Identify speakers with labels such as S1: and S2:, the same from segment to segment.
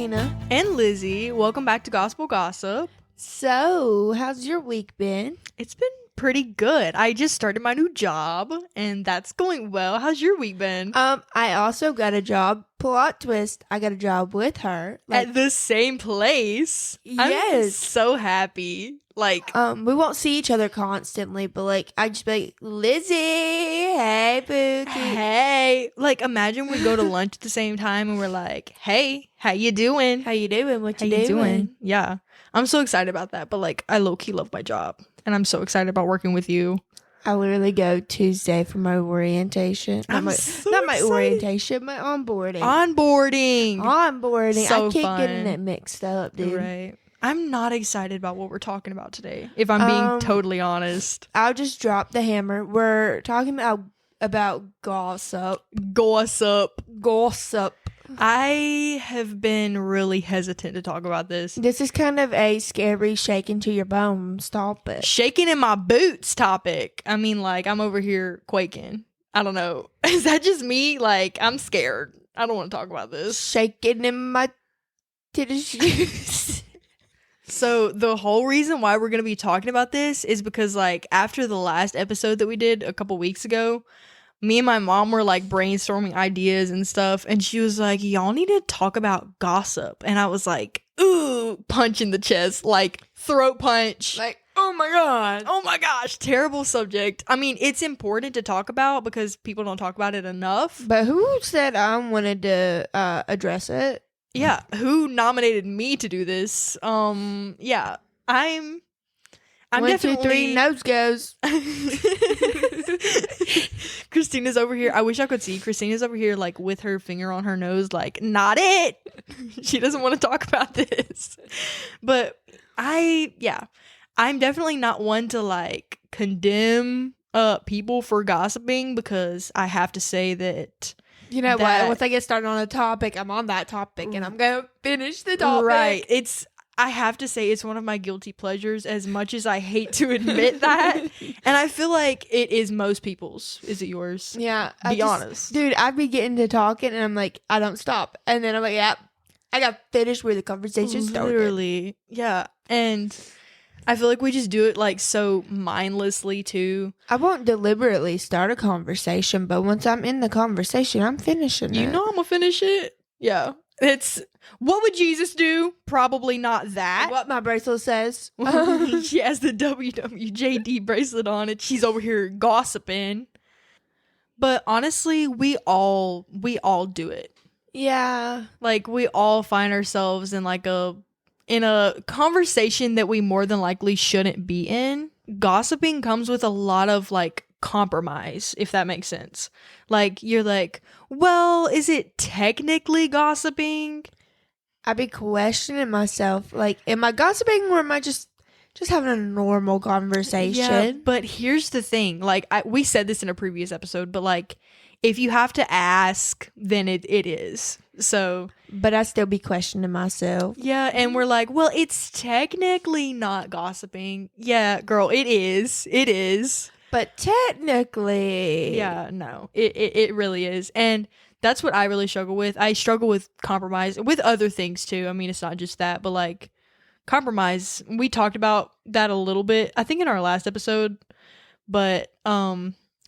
S1: Christina.
S2: And Lizzie. Welcome back to Gospel Gossip.
S1: So, how's your week been?
S2: It's been pretty good. I just started my new job, and that's going well. How's your week been?
S1: I also got a job. Plot twist, I got a job with her.
S2: At the same place?
S1: Yes.
S2: I'm so happy.
S1: We won't see each other constantly, but I just be like, Lizzie, hey, Pookie.
S2: Hey. Imagine we go to lunch at the same time, and we're like, hey, how you doing?
S1: How you doing? What
S2: How
S1: you doing?
S2: Yeah. I'm so excited about that, but I low-key love my job, and I'm so excited about working with you.
S1: I literally go Tuesday for my orientation.
S2: Not
S1: my orientation, my onboarding.
S2: Onboarding. So
S1: I keep
S2: fun.
S1: getting it mixed up, dude.
S2: Right. I'm not excited about what we're talking about today, if I'm being totally honest.
S1: I'll just drop the hammer. We're talking about gossip.
S2: Gossip. I have been really hesitant to talk about this.
S1: This is kind of a scary shaking to your bones topic.
S2: Shaking in my boots topic. I mean, I'm over here quaking. I don't know. Is that just me? I'm scared. I don't want to talk about this.
S1: Shaking in my titty shoes.
S2: So the whole reason why we're going to be talking about this is because after the last episode that we did a couple weeks ago, me and my mom were brainstorming ideas and stuff, and she was like, y'all need to talk about gossip. And I was like, ooh, punch in the chest, throat punch.
S1: Oh my god.
S2: Oh my gosh, terrible subject. I mean, it's important to talk about because people don't talk about it enough.
S1: But who said I wanted to address it?
S2: Yeah, who nominated me to do this? Yeah, I'm
S1: 1,
S2: definitely
S1: 2, 3, nose goes.
S2: Christina's over here. I wish I could see. Christina's over here with her finger on her nose not it. She doesn't want to talk about this. But I'm definitely not one to condemn people for gossiping, because I have to say that
S1: you know what? Once I get started on a topic, I'm on that topic and I'm going to finish the topic.
S2: Right. I have to say it's one of my guilty pleasures, as much as I hate to admit that. And I feel like it is most people's. Is it yours?
S1: Yeah.
S2: Be honest.
S1: Dude, I'd be getting to talking and I'm like, I don't stop. And then I'm like, yeah, I got finished where the conversation started.
S2: Literally. Yeah. And I feel like we just do it so mindlessly too.
S1: I won't deliberately start a conversation, but once I'm in the conversation, I'm finishing it.
S2: You know I'm gonna finish it. Yeah. It's, what would Jesus do? Probably not that.
S1: What my bracelet says.
S2: She has the WWJD bracelet on it. She's over here gossiping. But honestly, we all do it.
S1: Yeah.
S2: We all find ourselves in in a conversation that we more than likely shouldn't be in. Gossiping comes with a lot of compromise, if that makes sense. You're well, is it technically gossiping?
S1: I be questioning myself, am I gossiping or am I just having a normal conversation?
S2: Yeah, but here's the thing, we said this in a previous episode, but if you have to ask, then it is. So,
S1: but I still be questioning myself.
S2: Yeah, and we're well, it's technically not gossiping. Yeah, girl, it is.
S1: But technically.
S2: Yeah, no, it really is. And that's what I really struggle with. I struggle with compromise, with other things too. I mean, it's not just that, but compromise. We talked about that a little bit, I think, in our last episode. But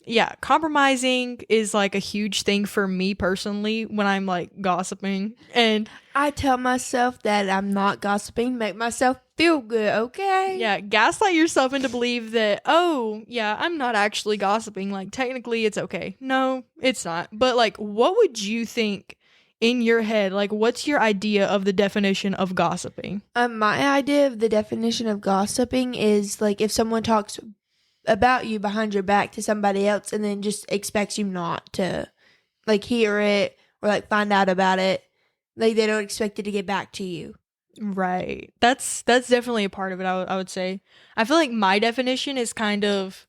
S2: yeah, compromising is a huge thing for me personally when I'm gossiping. And
S1: I tell myself that I'm not gossiping, make myself feel good, okay?
S2: Yeah, gaslight yourself into believe that, oh, yeah, I'm not actually gossiping. Technically it's okay. No, it's not. But what would you think in your head? What's your idea of the definition of gossiping?
S1: My idea of the definition of gossiping is if someone talks about you behind your back to somebody else and then just expects you not to hear it or find out about it. They don't expect it to get back to you.
S2: Right. That's definitely a part of it, I would say. I feel like my definition is kind of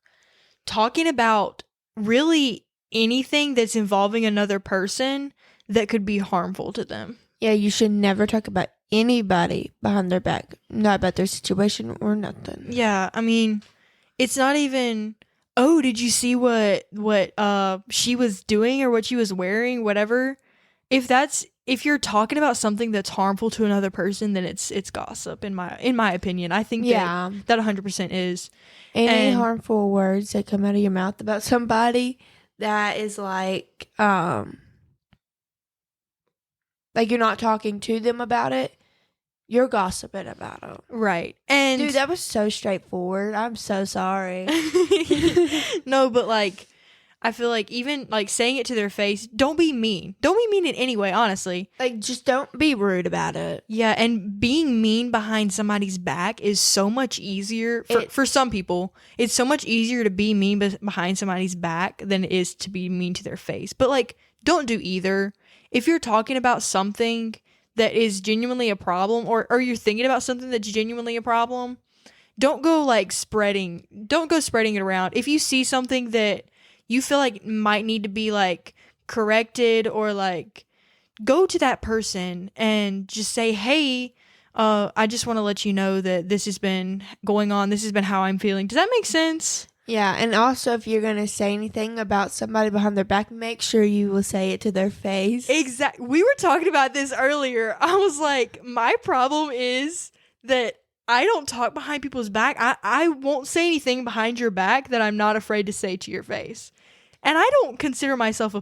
S2: talking about really anything that's involving another person that could be harmful to them.
S1: Yeah, you should never talk about anybody behind their back, not about their situation or nothing.
S2: Yeah, I mean, it's not even, oh, did you see what she was doing or what she was wearing, whatever. If that's if you're talking about something that's harmful to another person, then it's gossip in my opinion. I think that 100% is.
S1: Any harmful words that come out of your mouth about somebody that is like you're not talking to them about it, you're gossiping about them.
S2: Right. And
S1: dude, that was so straightforward. I'm so sorry.
S2: No, but like, I feel like even like saying it to their face, don't be mean. Don't be mean in any way, honestly.
S1: Like, just don't be rude about it.
S2: Yeah, and being mean behind somebody's back is so much easier for some people. It's so much easier to be mean behind somebody's back than it is to be mean to their face. But like, don't do either. If you're talking about something that is genuinely a problem, or you're thinking about something that's genuinely a problem, don't go spreading it around. If you see something that you feel like might need to be like corrected, or like, go to that person and just say, hey, I just want to let you know that this has been going on. This has been how I'm feeling. Does that make sense?
S1: Yeah, and also if you're going to say anything about somebody behind their back, make sure you will say it to their face.
S2: Exactly. We were talking about this earlier. I was like, my problem is that I don't talk behind people's back. I won't say anything behind your back that I'm not afraid to say to your face. And I don't consider myself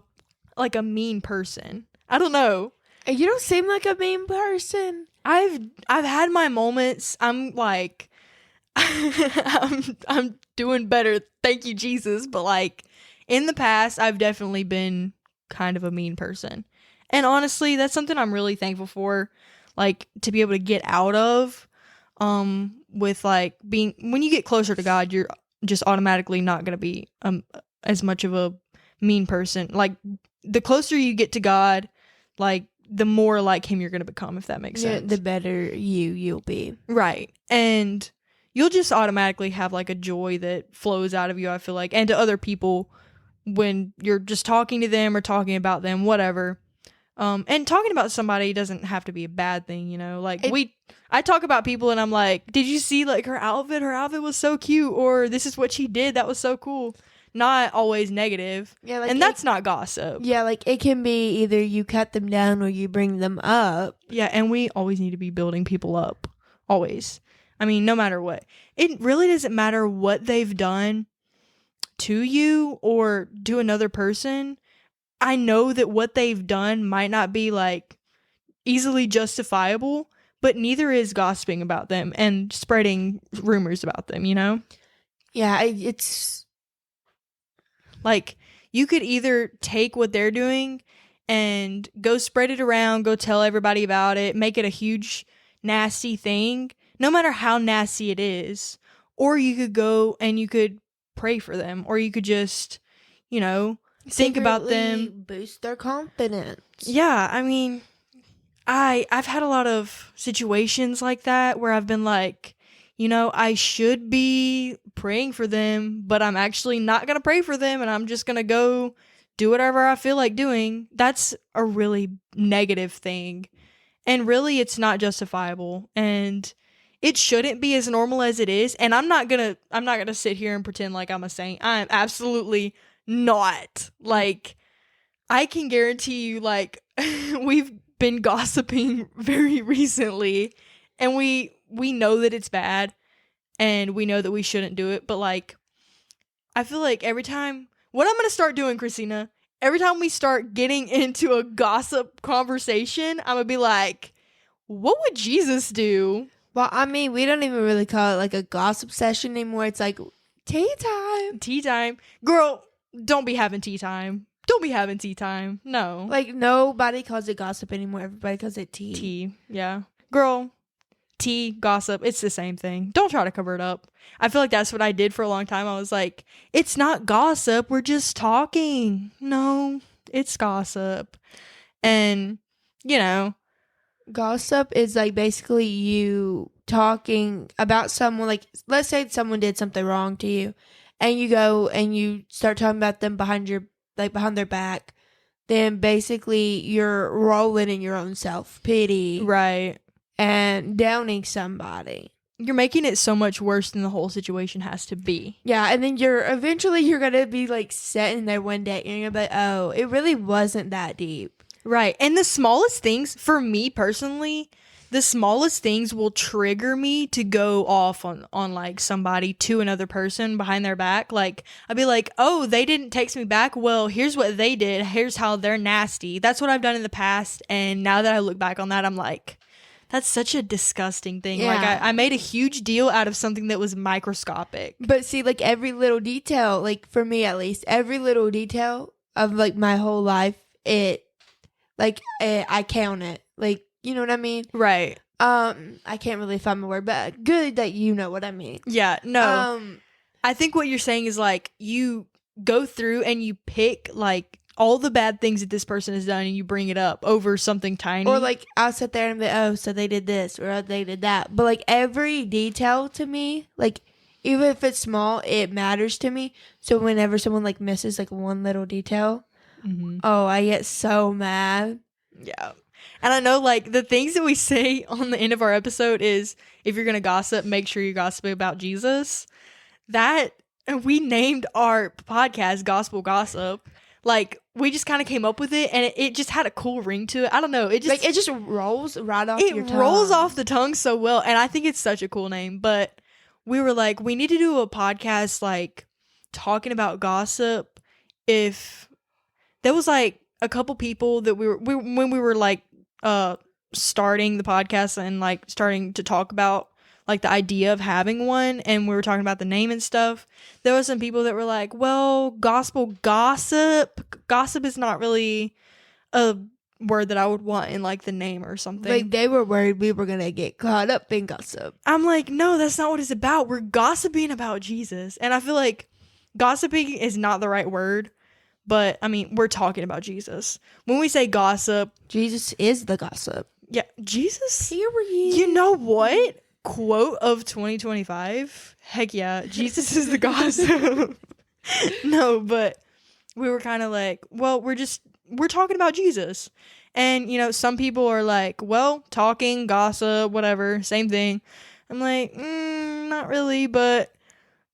S2: a mean person. I don't know.
S1: You don't seem like a mean person.
S2: I've had my moments. I'm like, I'm doing better. Thank you, Jesus. But like, in the past, I've definitely been kind of a mean person. And honestly, that's something I'm really thankful for, like, to be able to get out of, with like being, when you get closer to God, you're just automatically not going to be, as much of a mean person. Like, the closer you get to God, like, the more like him you're going to become, if that makes sense.
S1: The better you'll be.
S2: Right. And you'll just automatically have like a joy that flows out of you, I feel like, and to other people when you're just talking to them or talking about them, whatever. And talking about somebody doesn't have to be a bad thing, you know? Like, I talk about people and I'm like, did you see like her outfit? Her outfit was so cute. Or this is what she did. That was so cool. Not always negative. Yeah, like, and that's not gossip.
S1: Yeah, like, it can be either you cut them down or you bring them up.
S2: Yeah, and we always need to be building people up. Always. I mean, no matter what. It really doesn't matter what they've done to you or to another person. I know that what they've done might not be like easily justifiable, but neither is gossiping about them and spreading rumors about them, you know?
S1: Yeah, it's
S2: like, you could either take what they're doing and go spread it around, go tell everybody about it, make it a huge nasty thing, no matter how nasty it is, or you could go and you could pray for them, or you could just, you know, think about them,
S1: boost their confidence.
S2: Yeah, I mean, I've had a lot of situations like that where I've been like, you know, I should be praying for them, but I'm actually not going to pray for them, and I'm just going to go do whatever I feel like doing. That's a really negative thing. And really, it's not justifiable. And it shouldn't be as normal as it is. And I'm not gonna sit here and pretend like I'm a saint. I am absolutely not. Like, I can guarantee you, like, we've been gossiping very recently, and we know that it's bad, and we know that we shouldn't do it. But like, I feel like every time, what I'm gonna start doing, Christina, every time we start getting into a gossip conversation, I'm gonna be like, what would Jesus do?
S1: Well, I mean, we don't even really call it like a gossip session anymore. It's like tea time.
S2: Tea time. Girl, don't be having tea time. Don't be having tea time. No.
S1: Like, nobody calls it gossip anymore. Everybody calls it tea.
S2: Tea, yeah. Girl, tea, gossip, it's the same thing. Don't try to cover it up. I feel like that's what I did for a long time. I was like, it's not gossip. We're just talking. No, it's gossip. And, you know,
S1: gossip is like basically you talking about someone. Like, let's say someone did something wrong to you, and you go and you start talking about them behind their back. Then basically you're rolling in your own self-pity.
S2: Right.
S1: And downing somebody.
S2: You're making it so much worse than the whole situation has to be.
S1: Yeah, and then you're going to be like sitting there one day and you're going to be like, oh, it really wasn't that deep.
S2: Right. And the smallest things, for me personally, the smallest things will trigger me to go off on like somebody to another person behind their back. Like, I'd be like, oh, they didn't text me back. Well, here's what they did. Here's how they're nasty. That's what I've done in the past. And now that I look back on that, I'm like, that's such a disgusting thing.
S1: Yeah.
S2: Like, I made a huge deal out of something that was microscopic.
S1: But see, like, every little detail, like, for me at least, every little detail of, like, my whole life, I count it. Like, you know what I mean?
S2: Right.
S1: I can't really find my word, but good that you know what I mean.
S2: Yeah, no. I think what you're saying is, like, you go through and you pick, like, all the bad things that this person has done and you bring it up over something tiny.
S1: Or, like, I'll sit there and be, oh, so they did this or oh, they did that. But, like, every detail to me, like, even if it's small, it matters to me. So whenever someone, like, misses, like, one little detail, oh, I get so mad.
S2: Yeah. And I know, like, the things that we say on the end of our episode is, if you're going to gossip, make sure you're gossiping about Jesus. That, we named our podcast Gospel Gossip. Like, we just kind of came up with it, and it just had a cool ring to it. I don't know. It just,
S1: like, it just rolls right off your tongue. It
S2: rolls off the tongue so well, and I think it's such a cool name. But we were like, we need to do a podcast, like, talking about gossip. If there was, like, a couple people that when we were, like, starting the podcast and, like, starting to talk about, like, the idea of having one, and we were talking about the name and stuff, there were some people that were like, well, gospel gossip is not really a word that I would want in, like, the name or something.
S1: Like, they were worried we were gonna get caught up in gossip.
S2: I'm like, no, that's not what it's about. We're gossiping about Jesus. And I feel like gossiping is not the right word, but I mean, we're talking about Jesus. When we say gossip,
S1: Jesus is the gossip.
S2: Yeah, Jesus.
S1: Period.
S2: You know what? Quote of 2025. Heck yeah, Jesus is the gossip. No, but we were kind of like, well, we're talking about Jesus. And, you know, some people are like, well, talking, gossip, whatever, same thing. I'm like, not really, but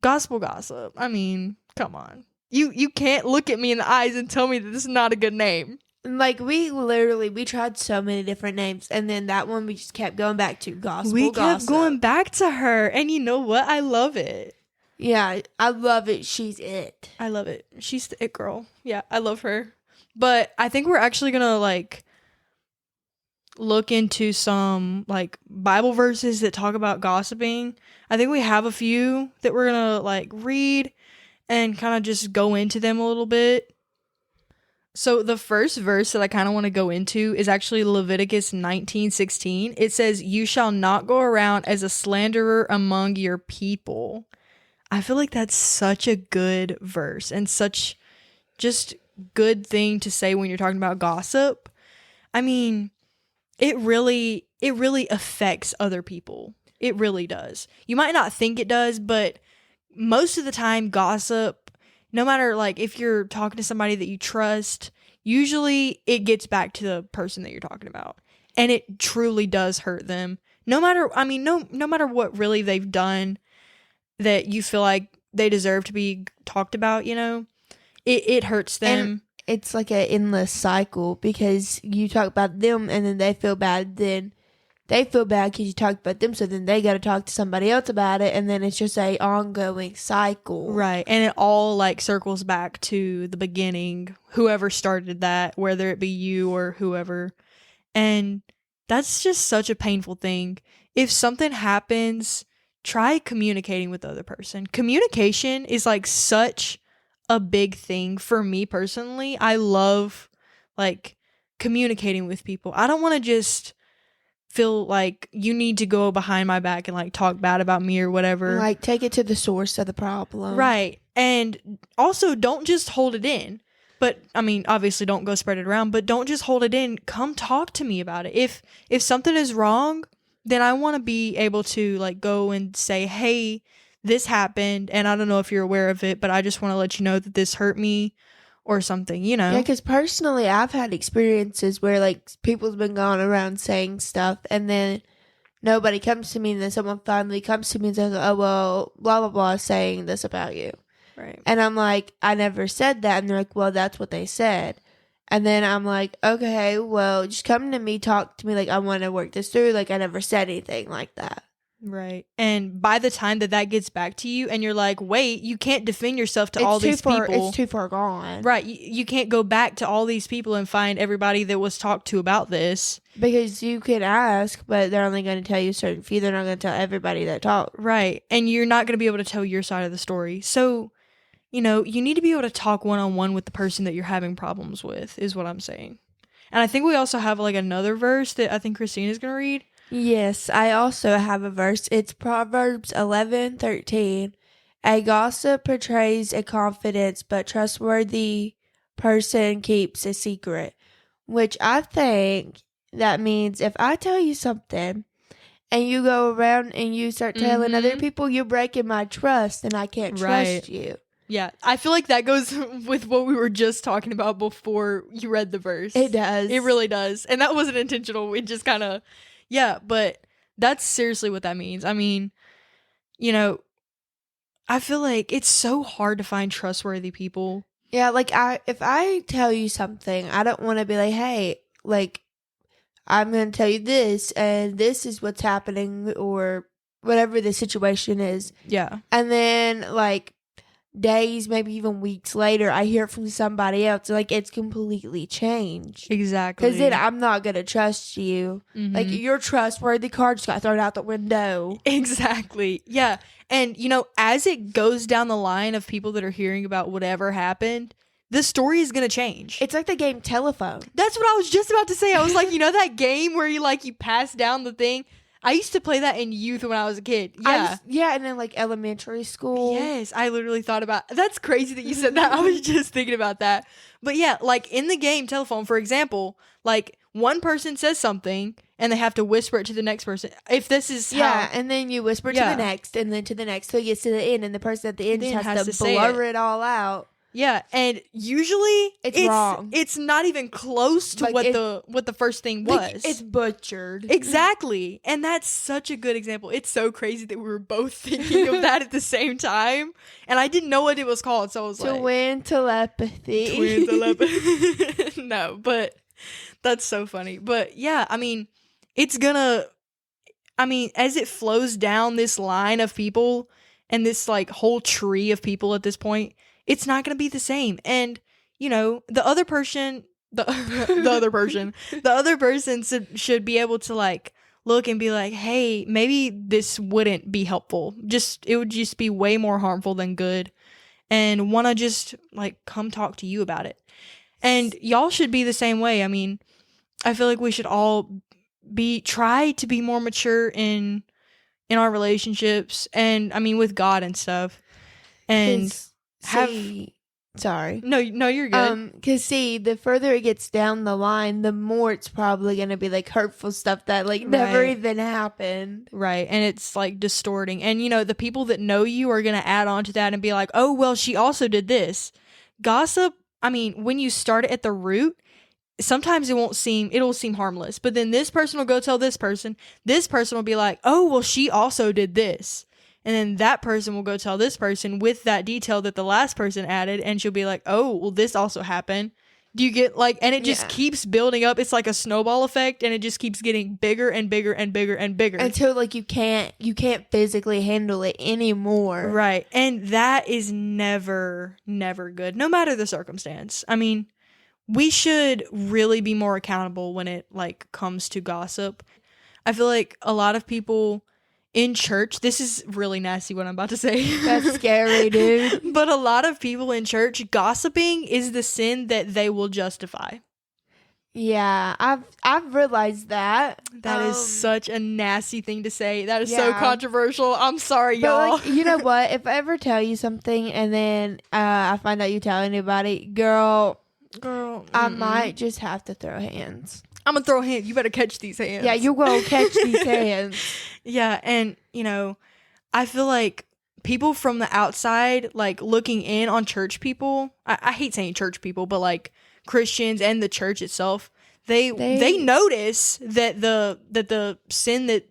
S2: gospel gossip. I mean, come on. You can't look at me in the eyes and tell me that this is not a good name.
S1: Like, we tried so many different names, and then that one we just kept going back to gospel.
S2: We kept
S1: gossip.
S2: going back to her, and you know what? I love it.
S1: Yeah, I love it. She's it.
S2: I love it. She's the it girl. Yeah, I love her. But I think we're actually gonna, like, look into some, like, Bible verses that talk about gossiping. I think we have a few that we're gonna, like, read and kind of just go into them a little bit. So the first verse that I kind of want to go into is actually Leviticus 19:16. It says, "You shall not go around as a slanderer among your people." I feel like that's such a good verse and such just good thing to say when you're talking about gossip. I mean, it really affects other people. It really does. You might not think it does, but most of the time, gossip, no matter, like, if you're talking to somebody that you trust, usually it gets back to the person that you're talking about, and it truly does hurt them. No matter what really they've done that you feel like they deserve to be talked about, you know, it hurts them.
S1: And it's like an endless cycle, because you talk about them and then they feel bad, then they feel bad because you talked about them, so then they got to talk to somebody else about it, and then it's just a ongoing cycle.
S2: Right, and it all, like, circles back to the beginning, whoever started that, whether it be you or whoever, and that's just such a painful thing. If something happens, try communicating with the other person. Communication is, like, such a big thing for me personally. I love, like, communicating with people. I don't want to just feel like you need to go behind my back and, like, talk bad about me or whatever.
S1: Like, take it to the source of the problem.
S2: Right. And also, don't just hold it in. But, I mean, obviously don't go spread it around, but don't just hold it in. Come talk to me about it. If something is wrong, then I want to be able to, like, go and say, hey, this happened, and I don't know if you're aware of it, but I just want to let you know that this hurt me, or something, you know?
S1: Yeah, because personally, I've had experiences where, like, people's been going around saying stuff, and then nobody comes to me, and then someone finally comes to me and says, oh, well, blah, blah, blah, saying this about you.
S2: Right.
S1: And I'm like, I never said that. And they're like, well, that's what they said. And then I'm like, okay, well, just come to me, talk to me. Like, I want to work this through. Like, I never said anything like that.
S2: Right. And by the time that gets back to you and you're like, wait, you can't defend yourself to all these people.
S1: It's too far gone.
S2: Right. You can't go back to all these people and find everybody that was talked to about this.
S1: Because you can ask, but they're only going to tell you a certain few. They're not going to tell everybody that talked.
S2: Right. And you're not going to be able to tell your side of the story. So, you need to be able to talk one-on-one with the person that you're having problems with, is what I'm saying. And I think we also have like another verse that I think Christina's going to read.
S1: Yes, I also have a verse. It's Proverbs 11:13. A gossip portrays a confidence, but trustworthy person keeps a secret. Which I think that means if I tell you something and you go around and you start telling other people, you're breaking my trust and I can't trust you.
S2: Yeah, I feel like that goes with what we were just talking about before you read the verse.
S1: It does.
S2: It really does. And that wasn't intentional. It just kind of, yeah, but that's seriously what that means. I mean, I feel like it's so hard to find trustworthy people.
S1: Yeah, like if I tell you something, I don't want to be like, hey, like, I'm going to tell you this and this is what's happening or whatever the situation is.
S2: Yeah.
S1: And then like days, maybe even weeks later, I hear it from somebody else. Like it's completely changed.
S2: Exactly.
S1: Because then I'm not going to trust you. Mm-hmm. Like your trustworthy card just got thrown out the window.
S2: Exactly. Yeah. And, as it goes down the line of people that are hearing about whatever happened, the story is going to change.
S1: It's like the game Telephone.
S2: That's what I was just about to say. I was like, that game where you pass down the thing? I used to play that in youth when I was a kid. Yeah.
S1: And then like elementary school.
S2: Yes, I literally thought about. That's crazy that you said that. I was just thinking about that. But yeah, like in the game Telephone, for example, like one person says something and they have to whisper it to the next person. If this is how,
S1: and then you whisper to the next and then to the next till it gets to the end and the person at the end just has to blur it all out.
S2: Yeah, and usually it's wrong. It's not even close to what the first thing was.
S1: Like, it's butchered.
S2: Exactly. And that's such a good example. It's so crazy that we were both thinking of that at the same time. And I didn't know what it was called, so I was
S1: Twin telepathy.
S2: Twin telepathy. No, but that's so funny. But yeah, I mean, as it flows down this line of people and this like whole tree of people at this point, it's not going to be the same. And, the other person, the other person should be able to like look and be like, hey, maybe this wouldn't be helpful. It would just be way more harmful than good. And want to just like come talk to you about it. And y'all should be the same way. I mean, I feel like we should all try to be more mature in our relationships and I mean with God and stuff. And sorry. No, you're good.
S1: Because the further it gets down the line, the more it's probably going to be like hurtful stuff that like never even happened.
S2: Right. And it's like distorting. And the people that know you are going to add on to that and be like, oh, well, she also did this. Gossip, I mean, when you start it at the root, sometimes it'll seem harmless. But then this person will go tell this person will be like, oh, well, she also did this. And then that person will go tell this person with that detail that the last person added. And she'll be like, oh, well, this also happened. Do you get and it just keeps building up. It's like a snowball effect and it just keeps getting bigger and bigger and bigger and bigger.
S1: Until you can't physically handle it anymore.
S2: Right. And that is never, never good, no matter the circumstance. I mean, we should really be more accountable when it comes to gossip. I feel like a lot of people in church, this is really nasty what I'm about to say.
S1: That's scary, dude.
S2: But a lot of people in church, gossiping is the sin that they will justify.
S1: Yeah, I've realized that.
S2: That is such a nasty thing to say. That is so controversial. I'm sorry, y'all.
S1: But you know what? If I ever tell you something and then I find out you tell anybody, girl, I might just have to throw hands.
S2: I'm gonna throw hands. You better catch these hands.
S1: Yeah, you will catch these hands.
S2: Yeah, and I feel like people from the outside, looking in on church people. I hate saying church people, but Christians and the church itself, they notice that the sin that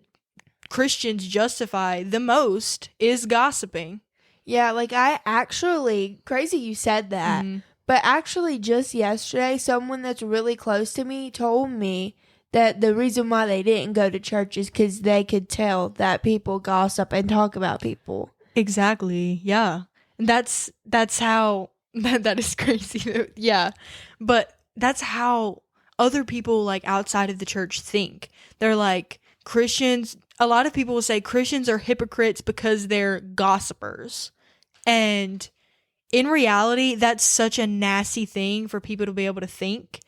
S2: Christians justify the most is gossiping.
S1: Yeah, I actually, crazy you said that. Mm-hmm. But actually, just yesterday, someone that's really close to me told me that the reason why they didn't go to church is because they could tell that people gossip and talk about people.
S2: Exactly. Yeah. And that's how that is crazy. Yeah. But that's how other people like outside of the church think. They're like Christians. A lot of people will say Christians are hypocrites because they're gossipers. And in reality, that's such a nasty thing for people to be able to think.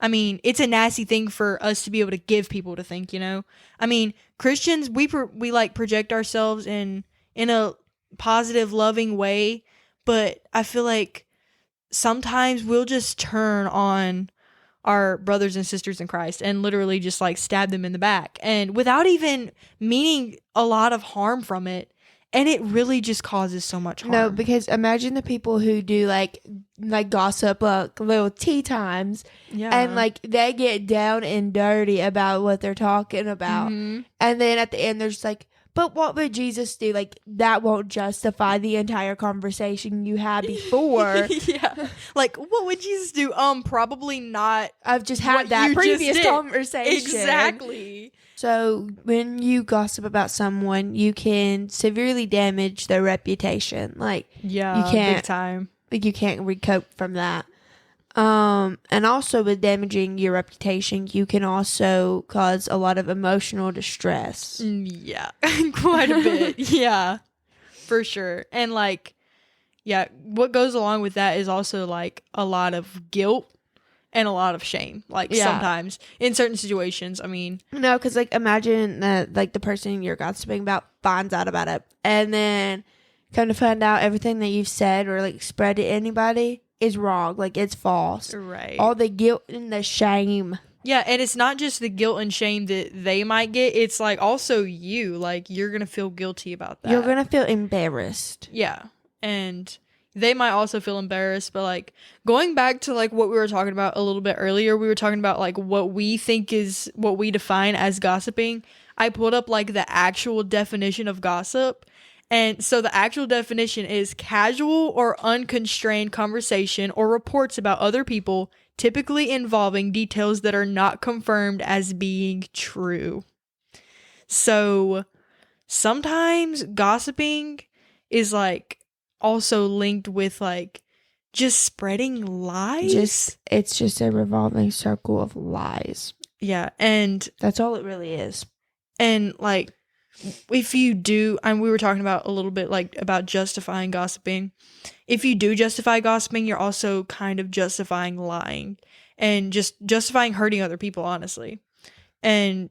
S2: I mean, it's a nasty thing for us to be able to give people to think, you know? I mean, Christians, we like project ourselves in a positive, loving way, but I feel like sometimes we'll just turn on our brothers and sisters in Christ and literally just like stab them in the back, and without even meaning a lot of harm from it. And it really just causes so much harm.
S1: No, because imagine the people who do like gossip, little tea times, and like they get down and dirty about what they're talking about, and then at the end they're just like, "But what would Jesus do?" Like that won't justify the entire conversation you had before.
S2: Yeah, like what would Jesus do? Probably not.
S1: I've just had that previous conversation.
S2: Exactly.
S1: So when you gossip about someone, you can severely damage their reputation. Like you can't,
S2: big time.
S1: Like you can't recoup from that. And also with damaging your reputation, you can also cause a lot of emotional distress.
S2: Yeah, quite a bit. Yeah, for sure. And like, yeah, what goes along with that is also like a lot of guilt and a lot of shame, like sometimes in certain situations. I mean,
S1: no, because like imagine that like the person you're gossiping about finds out about it, and then come to find out everything that you've said or like spread to anybody is wrong, like it's false.
S2: Right.
S1: All the guilt and the shame.
S2: Yeah, and it's not just the guilt and shame that they might get, it's like also you, like you're gonna feel guilty about that.
S1: You're gonna feel embarrassed.
S2: Yeah, and they might also feel embarrassed. But like going back to like what we were talking about a little bit earlier, we were talking about like what we think is what we define as gossiping. I pulled up like the actual definition of gossip. And so the actual definition is casual or unconstrained conversation or reports about other people, typically involving details that are not confirmed as being true. So sometimes gossiping is like also linked with like just spreading lies.
S1: It's just a revolving circle of lies.
S2: Yeah, and
S1: that's all it really is.
S2: And like if you do, and we were talking about a little bit like about justifying gossiping. If you do justify gossiping, you're also kind of justifying lying and just justifying hurting other people, honestly. And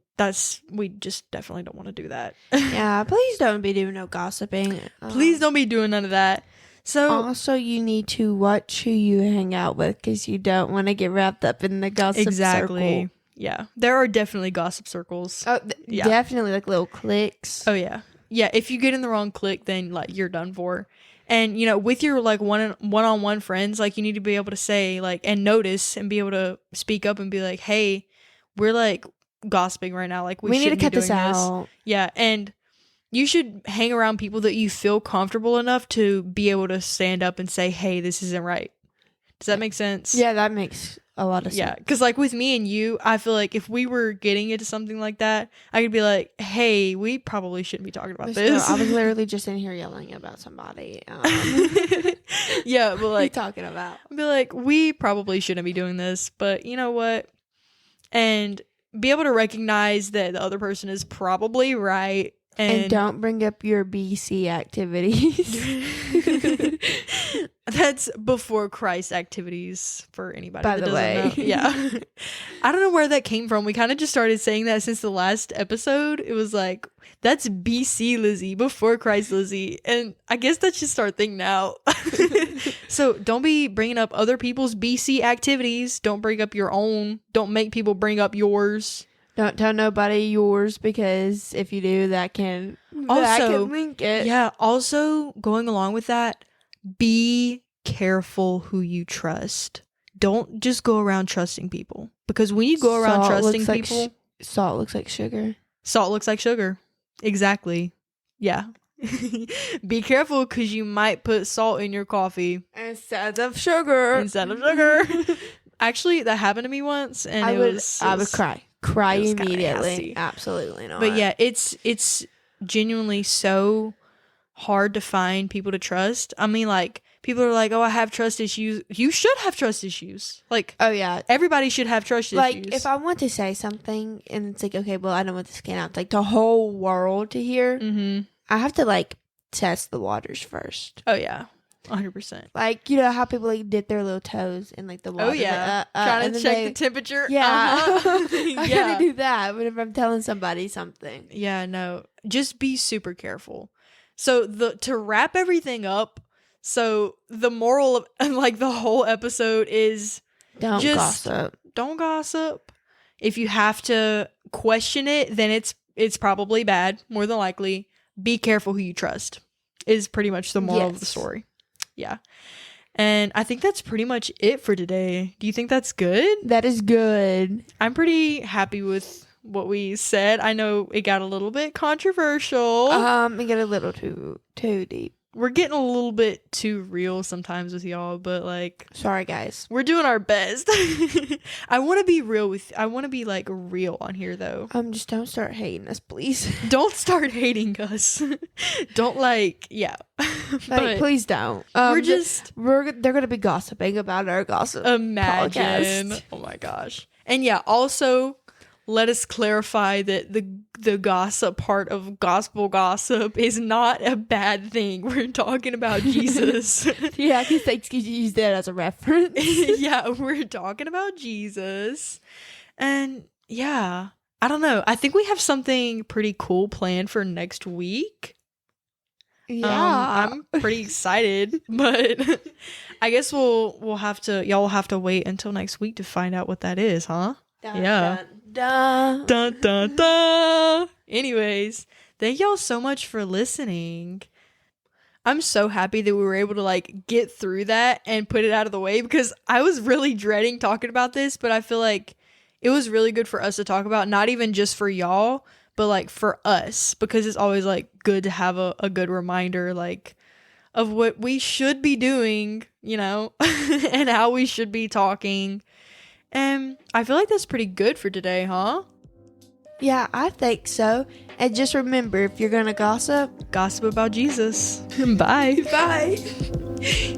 S2: we just definitely don't want to do that.
S1: Yeah, please don't be doing no gossiping.
S2: Please don't be doing none of that. So
S1: also, you need to watch who you hang out with because you don't want to get wrapped up in the gossip circle.
S2: Yeah, there are definitely gossip circles.
S1: Oh, definitely like little cliques.
S2: Oh yeah, yeah. If you get in the wrong clique, then like you're done for. And you know, with your like one-on-one friends, like you need to be able to say like and notice and be able to speak up and be like, hey, we're like gossiping right now. Like we need to cut this out. Yeah, and you should hang around people that you feel comfortable enough to be able to stand up and say, hey, this isn't right. Does that make sense?
S1: Yeah, that makes a lot of sense.
S2: Yeah, because like with me and you, I feel like if we were getting into something like that, I could be like, hey, we probably shouldn't be talking about this.
S1: No, I was literally just in here yelling about somebody.
S2: Yeah, but like,
S1: what are you talking about?
S2: I'd be like, we probably shouldn't be doing this, but you know what? And be able to recognize that the other person is probably right.
S1: And don't bring up your BC activities.
S2: That's before Christ activities for anybody
S1: by
S2: that
S1: the
S2: doesn't
S1: way.
S2: know. Yeah. I don't know where that came from. We kind of just started saying that since the last episode. It was like, that's BC Lizzie, before Christ Lizzie. And I guess that's just our thing now. So don't be bringing up other people's BC activities. Don't bring up your own. Don't make people bring up yours.
S1: Don't tell nobody yours, because if you do, that can link it.
S2: Yeah. Also, going along with that, be careful who you trust. Don't just go around trusting people, because when you go around trusting people,
S1: salt looks like sugar.
S2: Salt looks like sugar. Exactly. Yeah. Be careful because you might put salt in your coffee
S1: Instead of sugar.
S2: Actually, that happened to me once, and
S1: I would cry
S2: it was kinda
S1: immediately.
S2: nasty.
S1: Absolutely not.
S2: But yeah, it's genuinely so hard to find people to trust. I mean, like, people are like, oh, I have trust issues. You should have trust issues. Like,
S1: oh yeah,
S2: everybody should have trust
S1: like
S2: issues.
S1: if I want to say something and it's like, okay, well, I don't want this to get out, like the whole world to hear, I have to like test the waters first.
S2: Oh yeah, 100%.
S1: Like, you know how people like dip their little toes in like the water.
S2: Oh yeah, trying to check the temperature.
S1: Yeah, I
S2: Yeah.
S1: gotta do that whenever I'm telling somebody something.
S2: Yeah, no, just be super careful. So to wrap everything up, so the moral of like the whole episode is
S1: Don't gossip.
S2: Don't gossip. If you have to question it, then it's probably bad, more than likely. Be careful who you trust is pretty much the moral of the story. Yeah. And I think that's pretty much it for today. Do you think that's good?
S1: That is good.
S2: I'm pretty happy with what we said. I know it got a little bit controversial.
S1: It got a little too deep.
S2: We're getting a little bit too real sometimes with y'all, but like,
S1: sorry guys,
S2: we're doing our best. I want to be real I want to be like real on here though.
S1: Just don't start hating us, please.
S2: Don't start hating us. Don't
S1: Like, please don't. They're gonna be gossiping about our gossip.
S2: Imagine.
S1: Podcast.
S2: Oh my gosh. And yeah, also let us clarify that the gossip part of gospel gossip is not a bad thing. We're talking about Jesus.
S1: Yeah, because they use that as a reference.
S2: Yeah, we're talking about Jesus. And yeah, I don't know. I think we have something pretty cool planned for next week.
S1: Yeah.
S2: I'm pretty excited, but I guess y'all will have to wait until next week to find out what that is, huh?
S1: Dun,
S2: Yeah.
S1: Dun,
S2: Dun, dun, dun. Anyways, thank y'all so much for listening. I'm so happy that we were able to like get through that and put it out of the way because I was really dreading talking about this, but I feel like it was really good for us to talk about, not even just for y'all, but like for us, because it's always like good to have a good reminder like of what we should be doing, you know, and how we should be talking. And I feel like that's pretty good for today, huh?
S1: Yeah, I think so. And just remember, if you're gonna gossip
S2: about Jesus. Bye.
S1: Bye.